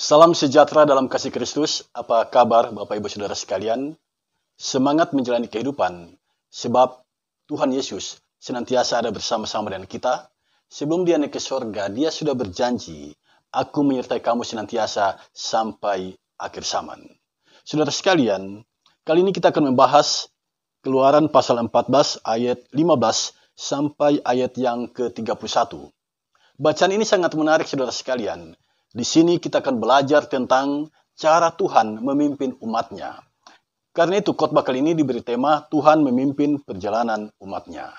Salam sejahtera dalam kasih Kristus. Apa kabar Bapak Ibu Saudara sekalian? Semangat menjalani kehidupan, sebab Tuhan Yesus senantiasa ada bersama-sama dengan kita. Sebelum Dia naik ke sorga, Dia sudah berjanji, Aku menyertai kamu senantiasa sampai akhir zaman. Saudara sekalian, kali ini kita akan membahas Keluaran pasal 14 ayat 15 sampai ayat yang ke-31. Bacaan ini sangat menarik saudara sekalian. Di sini kita akan belajar tentang cara Tuhan memimpin umatnya. Karena itu khotbah kali ini diberi tema Tuhan memimpin perjalanan umatnya.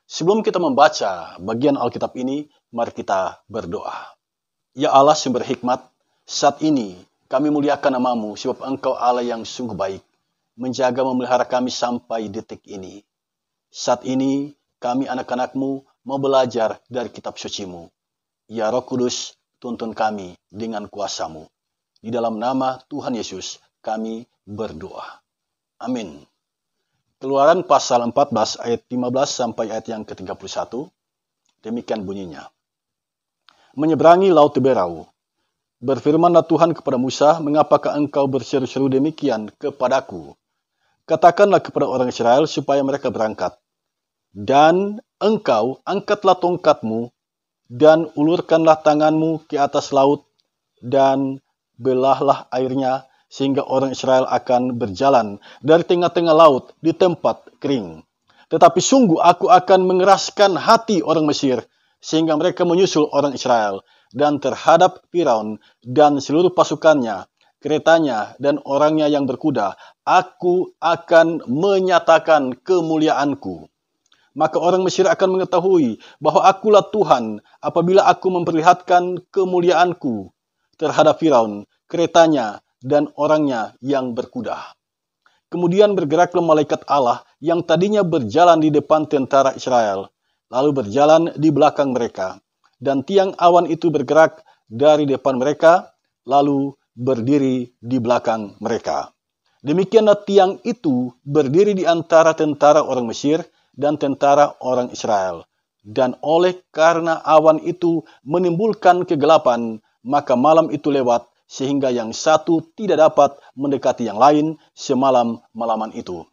Sebelum kita membaca bagian Alkitab ini, mari kita berdoa. Ya Allah sumber hikmat, saat ini kami muliakan nama-Mu sebab Engkau Allah yang sungguh baik, menjaga memelihara kami sampai detik ini. Saat ini kami anak-anak-Mu mau belajar dari kitab suci-Mu. Ya Roh Kudus, tuntun kami dengan kuasa-Mu. Di dalam nama Tuhan Yesus kami berdoa. Amin. Keluaran pasal 14 ayat 15 sampai ayat yang ke-31. Demikian bunyinya. Menyeberangi laut Teberau. Berfirmanlah Tuhan kepada Musa, mengapakah engkau berseru-seru demikian kepadaku? Katakanlah kepada orang Israel supaya mereka berangkat. Dan engkau angkatlah tongkatmu dan ulurkanlah tanganmu ke atas laut, dan belahlah airnya, sehingga orang Israel akan berjalan dari tengah-tengah laut di tempat kering. Tetapi sungguh aku akan mengeraskan hati orang Mesir, sehingga mereka menyusul orang Israel, dan terhadap Firaun dan seluruh pasukannya, keretanya dan orangnya yang berkuda, aku akan menyatakan kemuliaanku. Maka orang Mesir akan mengetahui bahwa akulah Tuhan apabila aku memperlihatkan kemuliaanku terhadap Firaun, keretanya, dan orangnya yang berkuda. Kemudian bergeraklah malaikat Allah yang tadinya berjalan di depan tentara Israel, lalu berjalan di belakang mereka. Dan tiang awan itu bergerak dari depan mereka, lalu berdiri di belakang mereka. Demikianlah tiang itu berdiri di antara tentara orang Mesir dan tentara orang Israel. Dan oleh karena awan itu menimbulkan kegelapan, maka malam itu lewat, sehingga yang satu tidak dapat mendekati yang lain semalam-malaman itu.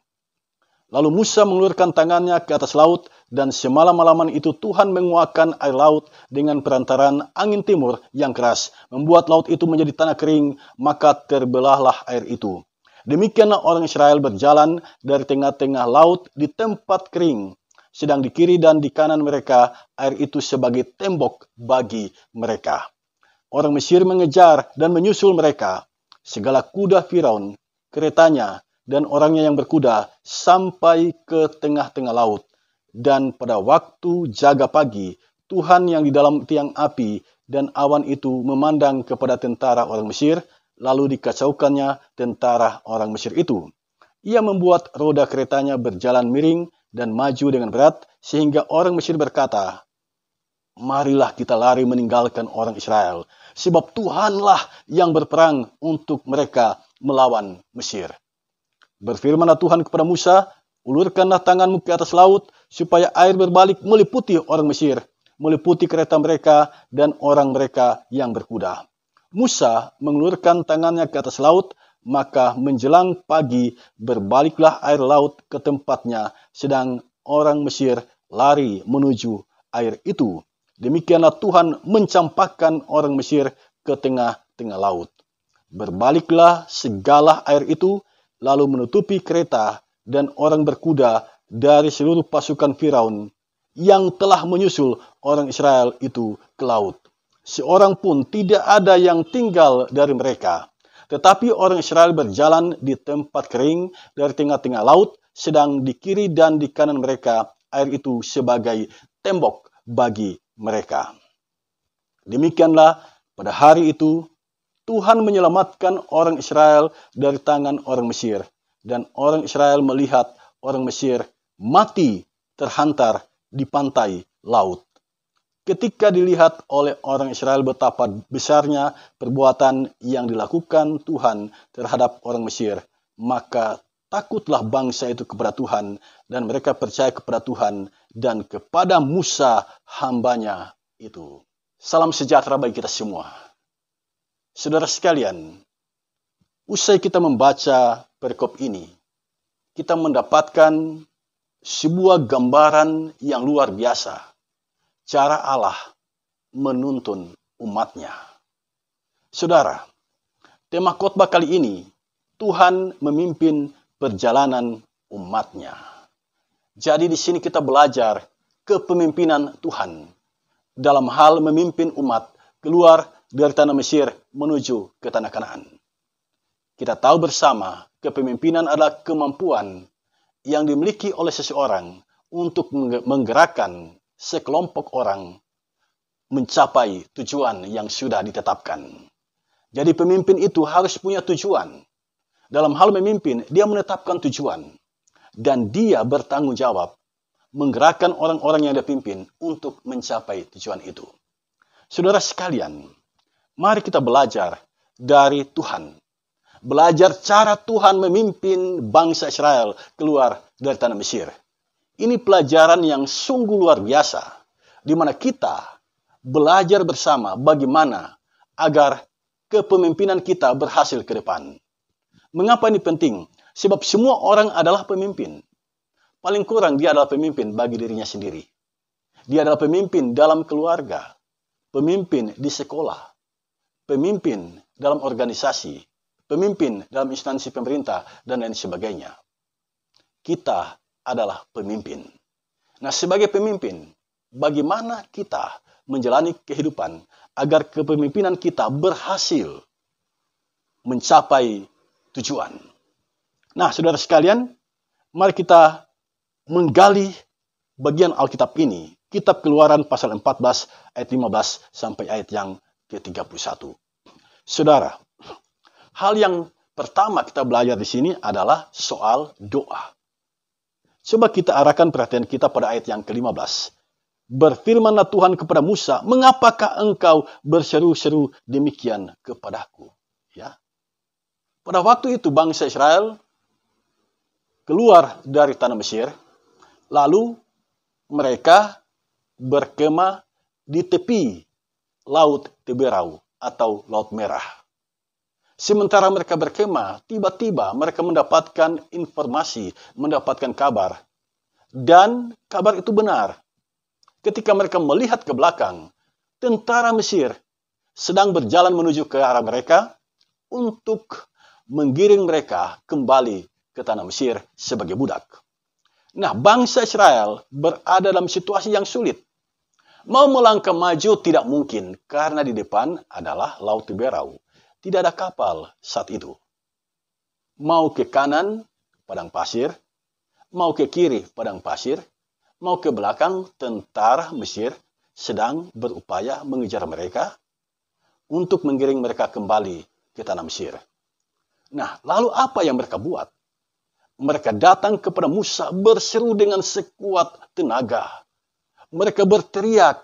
Lalu Musa mengulurkan tangannya ke atas laut, dan semalam-malaman itu Tuhan menguakkan air laut dengan perantaran angin timur yang keras, membuat laut itu menjadi tanah kering, maka terbelahlah air itu. Demikianlah orang Israel berjalan dari tengah-tengah laut di tempat kering, sedang di kiri dan di kanan mereka air itu sebagai tembok bagi mereka. Orang Mesir mengejar dan menyusul mereka, segala kuda Firaun, keretanya, dan orangnya yang berkuda sampai ke tengah-tengah laut. Dan pada waktu jaga pagi, Tuhan yang di dalam tiang api dan awan itu memandang kepada tentara orang Mesir, lalu dikacaukannya tentara orang Mesir itu. Ia membuat roda keretanya berjalan miring dan maju dengan berat, sehingga orang Mesir berkata, marilah kita lari meninggalkan orang Israel, sebab Tuhanlah yang berperang untuk mereka melawan Mesir. Berfirmanlah Tuhan kepada Musa, ulurkanlah tanganmu ke atas laut, supaya air berbalik meliputi orang Mesir, meliputi kereta mereka dan orang mereka yang berkuda. Musa mengulurkan tangannya ke atas laut, maka menjelang pagi berbaliklah air laut ke tempatnya, sedang orang Mesir lari menuju air itu. Demikianlah Tuhan mencampakkan orang Mesir ke tengah-tengah laut. Berbaliklah segala air itu, lalu menutupi kereta dan orang berkuda dari seluruh pasukan Firaun yang telah menyusul orang Israel itu ke laut. Seorang pun tidak ada yang tinggal dari mereka. Tetapi orang Israel berjalan di tempat kering dari tengah-tengah laut, sedang di kiri dan di kanan mereka air itu sebagai tembok bagi mereka. Demikianlah pada hari itu Tuhan menyelamatkan orang Israel dari tangan orang Mesir, dan orang Israel melihat orang Mesir mati terhantar di pantai laut. Ketika dilihat oleh orang Israel betapa besarnya perbuatan yang dilakukan Tuhan terhadap orang Mesir, maka takutlah bangsa itu kepada Tuhan, dan mereka percaya kepada Tuhan dan kepada Musa hambanya itu. Salam sejahtera bagi kita semua. Saudara sekalian, usai kita membaca perikop ini, kita mendapatkan sebuah gambaran yang luar biasa. Cara Allah menuntun umatnya. Saudara, tema khotbah kali ini, Tuhan memimpin perjalanan umatnya. Jadi di sini kita belajar kepemimpinan Tuhan dalam hal memimpin umat keluar dari tanah Mesir menuju ke tanah Kanaan. Kita tahu bersama, kepemimpinan adalah kemampuan yang dimiliki oleh seseorang untuk menggerakkan sekelompok orang mencapai tujuan yang sudah ditetapkan. Jadi pemimpin itu harus punya tujuan. Dalam hal memimpin, dia menetapkan tujuan. Dan dia bertanggung jawab menggerakkan orang-orang yang dia pimpin untuk mencapai tujuan itu. Saudara sekalian, mari kita belajar dari Tuhan. Belajar cara Tuhan memimpin bangsa Israel keluar dari tanah Mesir. Ini pelajaran yang sungguh luar biasa, di mana kita belajar bersama bagaimana agar kepemimpinan kita berhasil ke depan. Mengapa ini penting? Sebab semua orang adalah pemimpin. Paling kurang dia adalah pemimpin bagi dirinya sendiri. Dia adalah pemimpin dalam keluarga, pemimpin di sekolah, pemimpin dalam organisasi, pemimpin dalam instansi pemerintah, dan lain sebagainya. Kita adalah pemimpin. Nah, sebagai pemimpin, bagaimana kita menjalani kehidupan agar kepemimpinan kita berhasil mencapai tujuan? Nah, saudara sekalian, mari kita menggali bagian Alkitab ini. Kitab Keluaran pasal 14 ayat 15 sampai ayat yang ke-31. Saudara, hal yang pertama kita belajar di sini adalah soal doa. Coba kita arahkan perhatian kita pada ayat yang ke-15. Berfirmanlah Tuhan kepada Musa, mengapakah engkau berseru-seru demikian kepadaku? Ya. Pada waktu itu bangsa Israel keluar dari tanah Mesir, lalu mereka berkemah di tepi Laut Teberau atau Laut Merah. Sementara mereka berkemah, tiba-tiba mereka mendapatkan informasi, mendapatkan kabar. Dan kabar itu benar. Ketika mereka melihat ke belakang, tentara Mesir sedang berjalan menuju ke arah mereka untuk menggiring mereka kembali ke tanah Mesir sebagai budak. Nah, bangsa Israel berada dalam situasi yang sulit. Mau melangkah maju tidak mungkin karena di depan adalah Laut Teberau. Tidak ada kapal saat itu. Mau ke kanan, padang pasir. Mau ke kiri, padang pasir. Mau ke belakang, tentara Mesir sedang berupaya mengejar mereka untuk menggiring mereka kembali ke tanah Mesir. Nah, lalu apa yang mereka buat? Mereka datang kepada Musa berseru dengan sekuat tenaga. Mereka berteriak,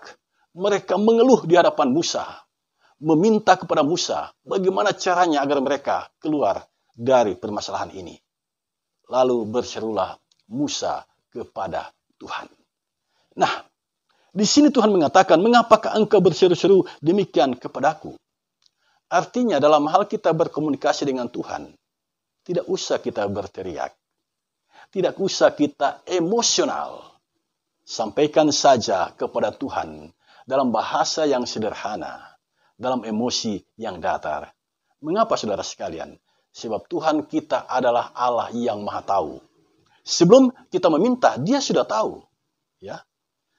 mereka mengeluh di hadapan Musa, meminta kepada Musa bagaimana caranya agar mereka keluar dari permasalahan ini. Lalu berserulah Musa kepada Tuhan. Nah, di sini Tuhan mengatakan, mengapakah engkau berseru-seru demikian kepadaku? Artinya dalam hal kita berkomunikasi dengan Tuhan, tidak usah kita berteriak. Tidak usah kita emosional. Sampaikan saja kepada Tuhan dalam bahasa yang sederhana, dalam emosi yang datar. Mengapa saudara sekalian? Sebab Tuhan kita adalah Allah yang Maha Tahu. Sebelum kita meminta, Dia sudah tahu. Ya.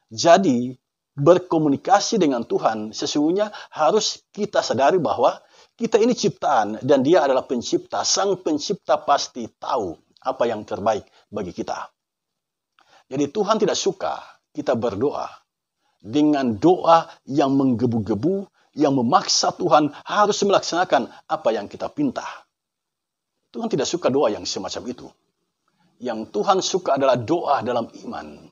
Jadi, berkomunikasi dengan Tuhan sesungguhnya harus kita sadari bahwa kita ini ciptaan dan Dia adalah pencipta. Sang pencipta pasti tahu apa yang terbaik bagi kita. Jadi Tuhan tidak suka kita berdoa dengan doa yang menggebu-gebu, yang memaksa Tuhan harus melaksanakan apa yang kita pinta. Tuhan tidak suka doa yang semacam itu. Yang Tuhan suka adalah doa dalam iman,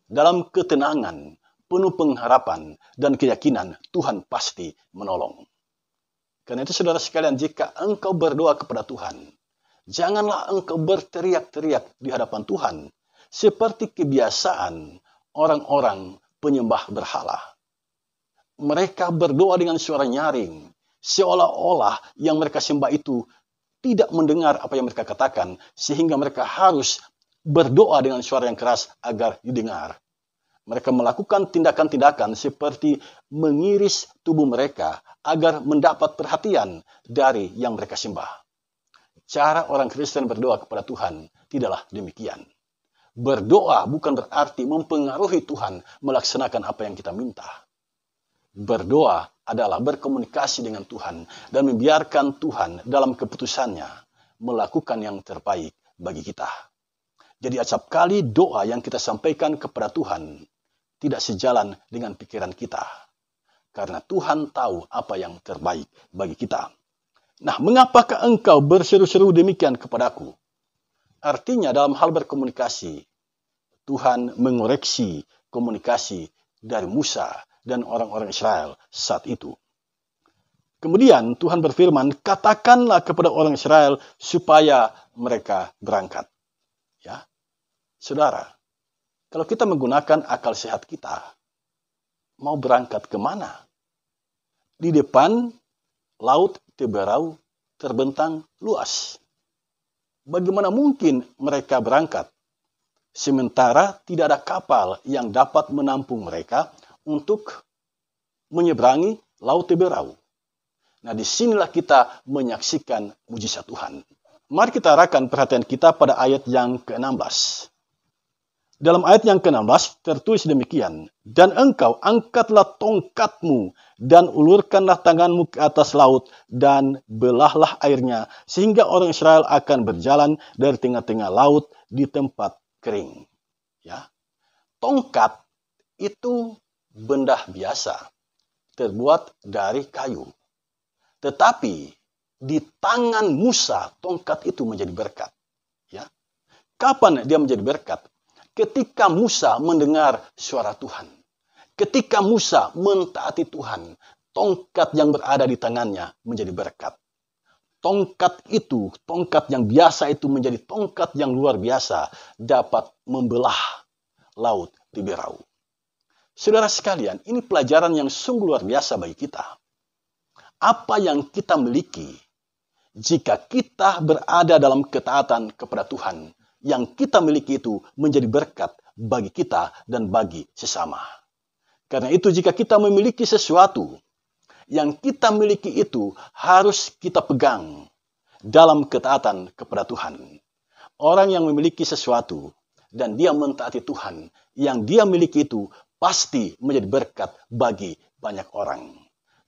dalam ketenangan, penuh pengharapan dan keyakinan Tuhan pasti menolong. Karena itu saudara sekalian, jika engkau berdoa kepada Tuhan, janganlah engkau berteriak-teriak di hadapan Tuhan seperti kebiasaan orang-orang penyembah berhala. Mereka berdoa dengan suara nyaring Seolah-olah yang mereka sembah itu tidak mendengar apa yang mereka katakan, sehingga mereka harus berdoa dengan suara yang keras agar didengar. Mereka melakukan tindakan-tindakan seperti mengiris tubuh mereka agar mendapat perhatian dari yang mereka sembah. Cara orang Kristen berdoa kepada Tuhan tidaklah demikian. Berdoa bukan berarti mempengaruhi Tuhan melaksanakan apa yang kita minta. Berdoa adalah berkomunikasi dengan Tuhan dan membiarkan Tuhan dalam keputusannya melakukan yang terbaik bagi kita. Jadi acap kali doa yang kita sampaikan kepada Tuhan tidak sejalan dengan pikiran kita. Karena Tuhan tahu apa yang terbaik bagi kita. Nah, mengapakah engkau berseru-seru demikian kepadaku? Artinya dalam hal berkomunikasi, Tuhan mengoreksi komunikasi dari Musa dan orang-orang Israel saat itu. Kemudian Tuhan berfirman, katakanlah kepada orang Israel supaya mereka berangkat. Ya, saudara, kalau kita menggunakan akal sehat kita, mau berangkat kemana? Di depan laut Teberau terbentang luas. Bagaimana mungkin mereka berangkat? Sementara tidak ada kapal yang dapat menampung mereka untuk menyeberangi laut Teberau. Nah, disinilah kita menyaksikan mujizat Tuhan. Mari kita arahkan perhatian kita pada ayat yang ke-16. Dalam ayat yang ke-16 tertulis demikian, dan engkau angkatlah tongkatmu dan ulurkanlah tanganmu ke atas laut dan belahlah airnya, sehingga orang Israel akan berjalan dari tengah-tengah laut di tempat kering. Ya, tongkat itu benda biasa, terbuat dari kayu. Tetapi di tangan Musa tongkat itu menjadi berkat. Ya, kapan dia menjadi berkat? Ketika Musa mendengar suara Tuhan. Ketika Musa mentaati Tuhan, tongkat yang berada di tangannya menjadi berkat. Tongkat itu, tongkat yang biasa itu menjadi tongkat yang luar biasa, dapat membelah laut Teberau. Saudara sekalian, ini pelajaran yang sungguh luar biasa bagi kita. Apa yang kita miliki, jika kita berada dalam ketaatan kepada Tuhan, yang kita miliki itu menjadi berkat bagi kita dan bagi sesama. Karena itu jika kita memiliki sesuatu, yang kita miliki itu harus kita pegang dalam ketaatan kepada Tuhan. Orang yang memiliki sesuatu dan dia mentaati Tuhan, yang dia miliki itu pasti menjadi berkat bagi banyak orang.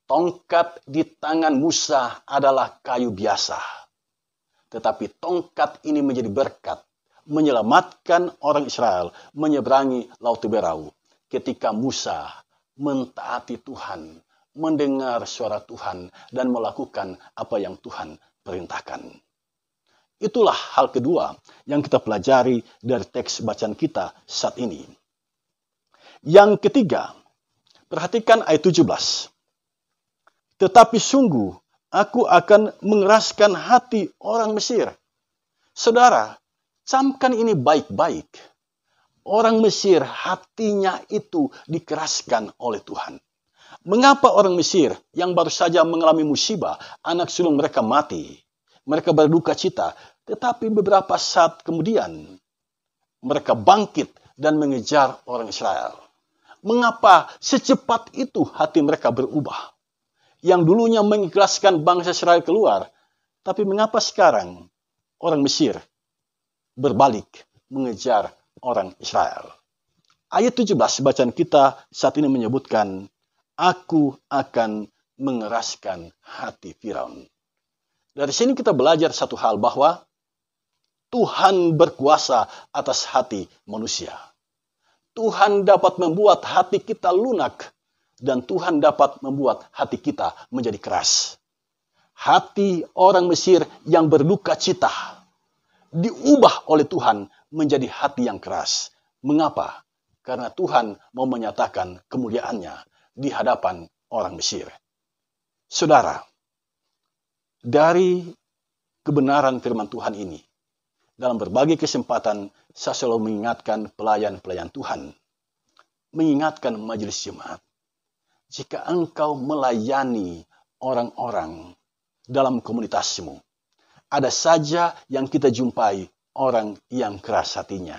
Tongkat di tangan Musa adalah kayu biasa. Tetapi tongkat ini menjadi berkat, menyelamatkan orang Israel menyeberangi laut Teberau ketika Musa mentaati Tuhan, mendengar suara Tuhan dan melakukan apa yang Tuhan perintahkan. Itulah hal kedua yang kita pelajari dari teks bacaan kita saat ini. Yang ketiga, perhatikan ayat 17. Tetapi sungguh aku akan mengeraskan hati orang Mesir. Saudara, camkan ini baik-baik. Orang Mesir hatinya itu dikeraskan oleh Tuhan. Mengapa orang Mesir yang baru saja mengalami musibah, anak sulung mereka mati, mereka berduka cita, tetapi beberapa saat kemudian mereka bangkit dan mengejar orang Israel? Mengapa secepat itu hati mereka berubah? Yang dulunya mengikhlaskan bangsa Israel keluar, tapi mengapa sekarang orang Mesir berbalik mengejar orang Israel? Ayat 17 bacaan kita saat ini menyebutkan, aku akan mengeraskan hati Firaun. Dari sini kita belajar satu hal, bahwa Tuhan berkuasa atas hati manusia. Tuhan dapat membuat hati kita lunak, dan Tuhan dapat membuat hati kita menjadi keras. Hati orang Mesir yang berduka cita diubah oleh Tuhan menjadi hati yang keras. Mengapa? Karena Tuhan mau menyatakan kemuliaannya di hadapan orang Mesir. Saudara, dari kebenaran firman Tuhan ini, dalam berbagai kesempatan saya selalu mengingatkan pelayan-pelayan Tuhan, mengingatkan majelis jemaat, jika engkau melayani orang-orang dalam komunitasmu. Ada saja yang kita jumpai orang yang keras hatinya,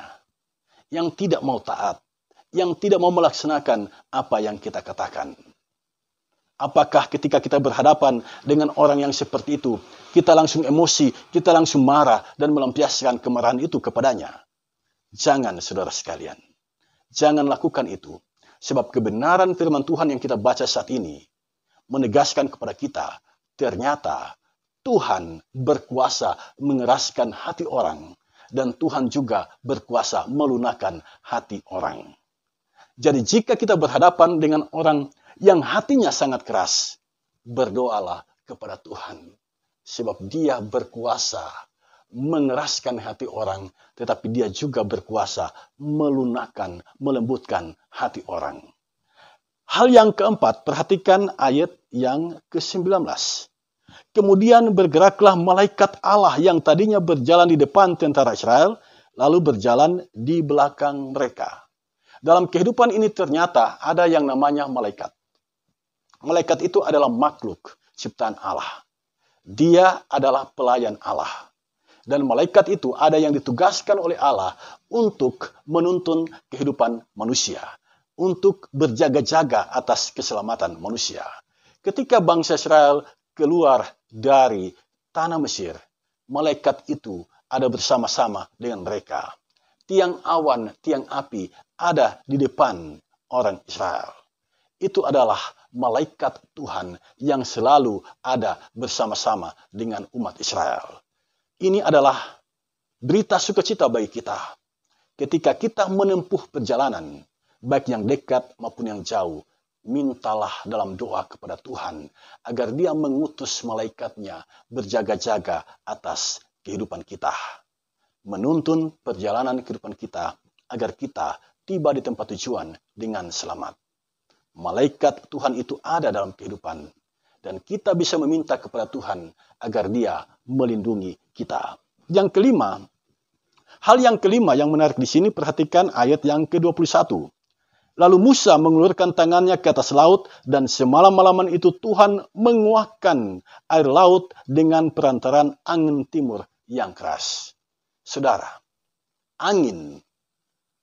yang tidak mau taat, yang tidak mau melaksanakan apa yang kita katakan. Apakah ketika kita berhadapan dengan orang yang seperti itu, kita langsung emosi, kita langsung marah dan melampiaskan kemarahan itu kepadanya? Jangan, saudara sekalian. Jangan lakukan itu. Sebab kebenaran firman Tuhan yang kita baca saat ini menegaskan kepada kita, ternyata Tuhan berkuasa mengeraskan hati orang, dan Tuhan juga berkuasa melunakkan hati orang. Jadi jika kita berhadapan dengan orang yang hatinya sangat keras, berdoalah kepada Tuhan. Sebab Dia berkuasa mengeraskan hati orang, tetapi Dia juga berkuasa melunakkan, melembutkan hati orang. Hal yang keempat, perhatikan ayat yang ke-19. Kemudian bergeraklah malaikat Allah yang tadinya berjalan di depan tentara Israel, lalu berjalan di belakang mereka. Dalam kehidupan ini ternyata ada yang namanya malaikat. Malaikat itu adalah makhluk ciptaan Allah. Dia adalah pelayan Allah. Dan malaikat itu ada yang ditugaskan oleh Allah untuk menuntun kehidupan manusia, untuk berjaga-jaga atas keselamatan manusia. Ketika bangsa Israel keluar dari tanah Mesir, malaikat itu ada bersama-sama dengan mereka. Tiang awan, tiang api ada di depan orang Israel. Itu adalah malaikat Tuhan yang selalu ada bersama-sama dengan umat Israel. Ini adalah berita sukacita bagi kita. Ketika kita menempuh perjalanan, baik yang dekat maupun yang jauh, mintalah dalam doa kepada Tuhan agar Dia mengutus malaikatnya berjaga-jaga atas kehidupan kita, menuntun perjalanan kehidupan kita agar kita tiba di tempat tujuan dengan selamat. Malaikat Tuhan itu ada dalam kehidupan, dan kita bisa meminta kepada Tuhan agar Dia melindungi kita. Yang kelima, hal yang kelima yang menarik di sini, perhatikan ayat yang ke-21. Lalu Musa mengulurkan tangannya ke atas laut, dan semalam-malaman itu Tuhan menguakkan air laut dengan perantaran angin timur yang keras. Saudara, angin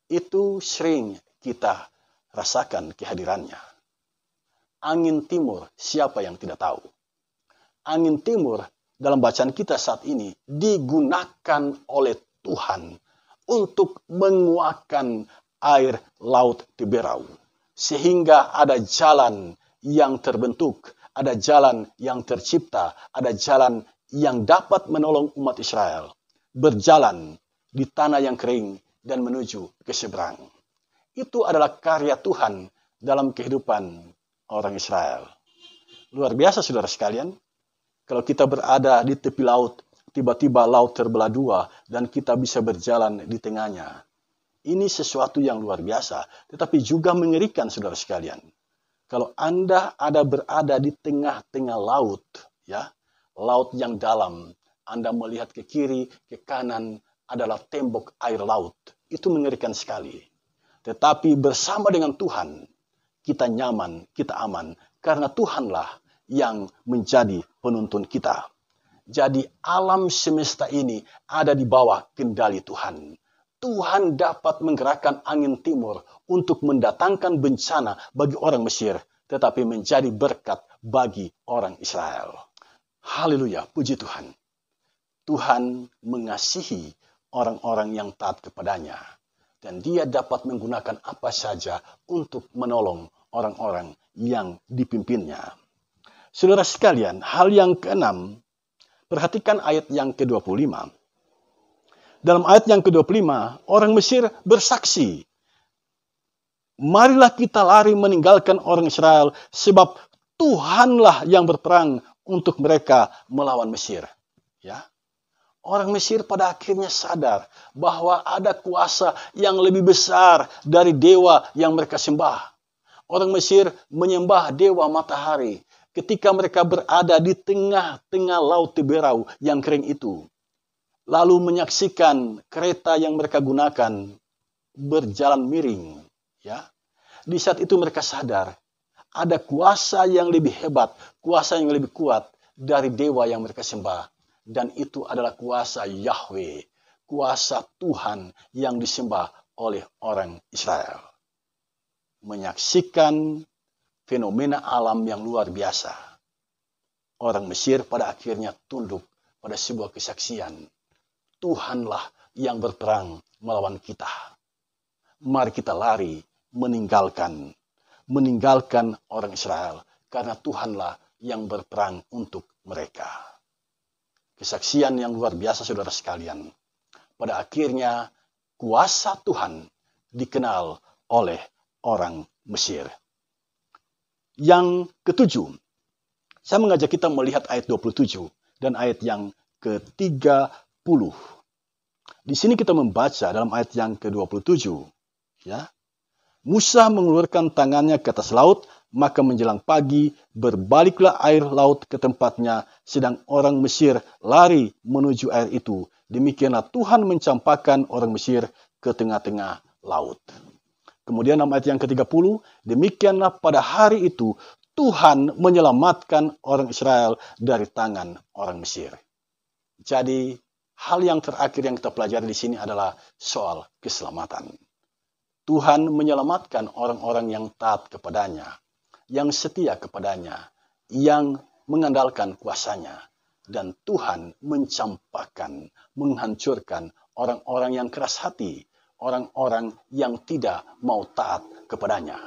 itu sering kita rasakan kehadirannya. Angin timur, siapa yang tidak tahu? Angin timur dalam bacaan kita saat ini digunakan oleh Tuhan untuk menguakkan air laut Tiberau. Sehingga ada jalan yang terbentuk, ada jalan yang tercipta, ada jalan yang dapat menolong umat Israel berjalan di tanah yang kering dan menuju ke seberang. Itu adalah karya Tuhan dalam kehidupan orang Israel. Luar biasa, saudara sekalian. Kalau kita berada di tepi laut, tiba-tiba laut terbelah dua dan kita bisa berjalan di tengahnya. Ini sesuatu yang luar biasa, tetapi juga mengerikan, saudara sekalian. Kalau Anda berada di tengah-tengah laut, ya, laut yang dalam, Anda melihat ke kiri, ke kanan adalah tembok air laut. Itu mengerikan sekali. Tetapi bersama dengan Tuhan, kita nyaman, kita aman. Karena Tuhanlah yang menjadi penuntun kita. Jadi alam semesta ini ada di bawah kendali Tuhan. Tuhan dapat menggerakkan angin timur untuk mendatangkan bencana bagi orang Mesir, tetapi menjadi berkat bagi orang Israel. Haleluya, puji Tuhan. Tuhan mengasihi orang-orang yang taat kepadanya. Dan Dia dapat menggunakan apa saja untuk menolong orang-orang yang dipimpinnya. Saudara sekalian, hal yang keenam, perhatikan ayat yang ke-25. Dalam ayat yang ke-25, orang Mesir bersaksi, marilah kita lari meninggalkan orang Israel, sebab Tuhanlah yang berperang untuk mereka melawan Mesir. Ya. Orang Mesir pada akhirnya sadar bahwa ada kuasa yang lebih besar dari dewa yang mereka sembah. Orang Mesir menyembah dewa matahari ketika mereka berada di tengah-tengah laut Tiberau yang kering itu. Lalu menyaksikan kereta yang mereka gunakan berjalan miring. Ya. Di saat itu mereka sadar ada kuasa yang lebih hebat, kuasa yang lebih kuat dari dewa yang mereka sembah. Dan itu adalah kuasa Yahweh, kuasa Tuhan yang disembah oleh orang Israel. Menyaksikan fenomena alam yang luar biasa. Orang Mesir pada akhirnya tunduk pada sebuah kesaksian. Tuhanlah yang berperang melawan kita. Mari kita lari meninggalkan orang Israel, karena Tuhanlah yang berperang untuk mereka. Kesaksian yang luar biasa, saudara sekalian. Pada akhirnya kuasa Tuhan dikenal oleh orang Mesir. Yang ketujuh, saya mengajak kita melihat ayat 27 dan ayat yang ke-30. Di sini kita membaca dalam ayat yang ke-27, ya. Musa mengeluarkan tangannya ke atas laut, maka menjelang pagi berbaliklah air laut ke tempatnya, sedang orang Mesir lari menuju air itu. Demikianlah Tuhan mencampakkan orang Mesir ke tengah-tengah laut. Kemudian dalam ayat yang ke-30, demikianlah pada hari itu Tuhan menyelamatkan orang Israel dari tangan orang Mesir. Jadi hal yang terakhir yang kita pelajari di sini adalah soal keselamatan. Tuhan menyelamatkan orang-orang yang taat kepadanya, yang setia kepadanya, yang mengandalkan kuasanya. Dan Tuhan mencampakkan, menghancurkan orang-orang yang keras hati, orang-orang yang tidak mau taat kepadanya.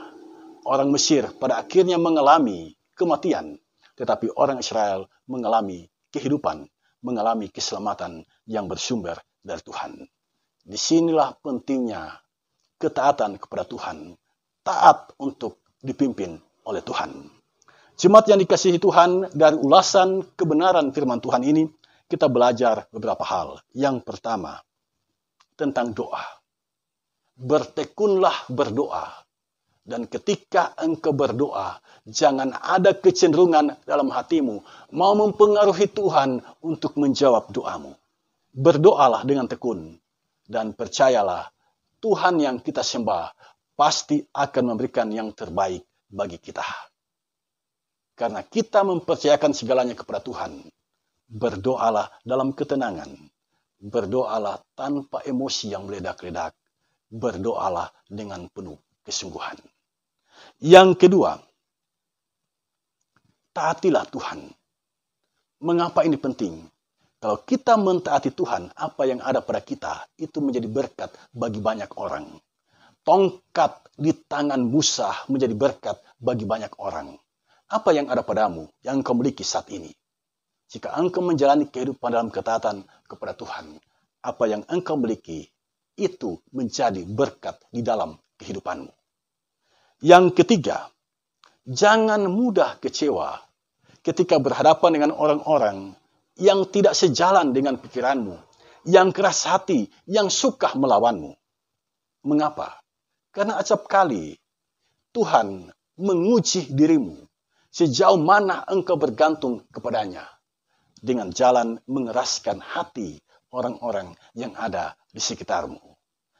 Orang Mesir pada akhirnya mengalami kematian, tetapi orang Israel mengalami kehidupan, mengalami keselamatan yang bersumber dari Tuhan. Disinilah pentingnya ketaatan kepada Tuhan, taat untuk dipimpin oleh Tuhan. Jemaat yang dikasihi Tuhan, dari ulasan kebenaran firman Tuhan ini, kita belajar beberapa hal. Yang pertama, tentang doa. Bertekunlah berdoa. Dan ketika engkau berdoa, jangan ada kecenderungan dalam hatimu mau mempengaruhi Tuhan untuk menjawab doamu. Berdoalah dengan tekun. Dan percayalah, Tuhan yang kita sembah pasti akan memberikan yang terbaik bagi kita. Karena kita mempercayakan segalanya kepada Tuhan. Berdoalah dalam ketenangan. Berdoalah tanpa emosi yang meledak-ledak. Berdoalah dengan penuh kesungguhan. Yang kedua, taatilah Tuhan. Mengapa ini penting? Kalau kita mentaati Tuhan, apa yang ada pada kita, itu menjadi berkat bagi banyak orang. Tongkat di tangan Musa menjadi berkat bagi banyak orang. Apa yang ada padamu, yang engkau miliki saat ini? Jika engkau menjalani kehidupan dalam ketaatan kepada Tuhan, apa yang engkau miliki, itu menjadi berkat di dalam kehidupanmu. Yang ketiga, jangan mudah kecewa ketika berhadapan dengan orang-orang yang tidak sejalan dengan pikiranmu, yang keras hati, yang suka melawanmu. Mengapa? Karena acap kali Tuhan menguji dirimu sejauh mana engkau bergantung kepadanya dengan jalan mengeraskan hati orang-orang yang ada di sekitarmu.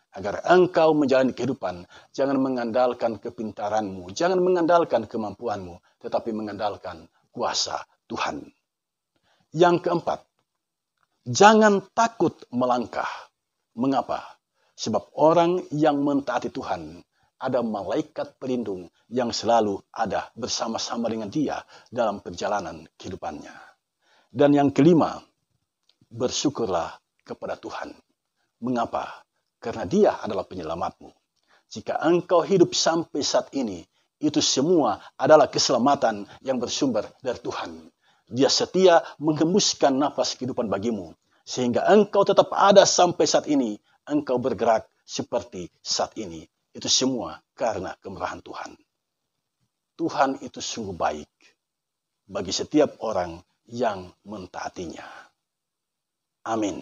Agar engkau menjalani kehidupan, jangan mengandalkan kepintaranmu, jangan mengandalkan kemampuanmu, tetapi mengandalkan kuasa Tuhan. Yang keempat, jangan takut melangkah. Mengapa? Sebab orang yang mentaati Tuhan, ada malaikat pelindung yang selalu ada bersama-sama dengan dia dalam perjalanan kehidupannya. Dan yang kelima, bersyukurlah kepada Tuhan. Mengapa? Karena dia adalah penyelamatmu. Jika engkau hidup sampai saat ini, itu semua adalah keselamatan yang bersumber dari Tuhan. Dia setia menghembuskan nafas kehidupan bagimu. Sehingga engkau tetap ada sampai saat ini. Engkau bergerak seperti saat ini. Itu semua karena kemurahan Tuhan. Tuhan itu sungguh baik bagi setiap orang yang mentaatinya. Amin.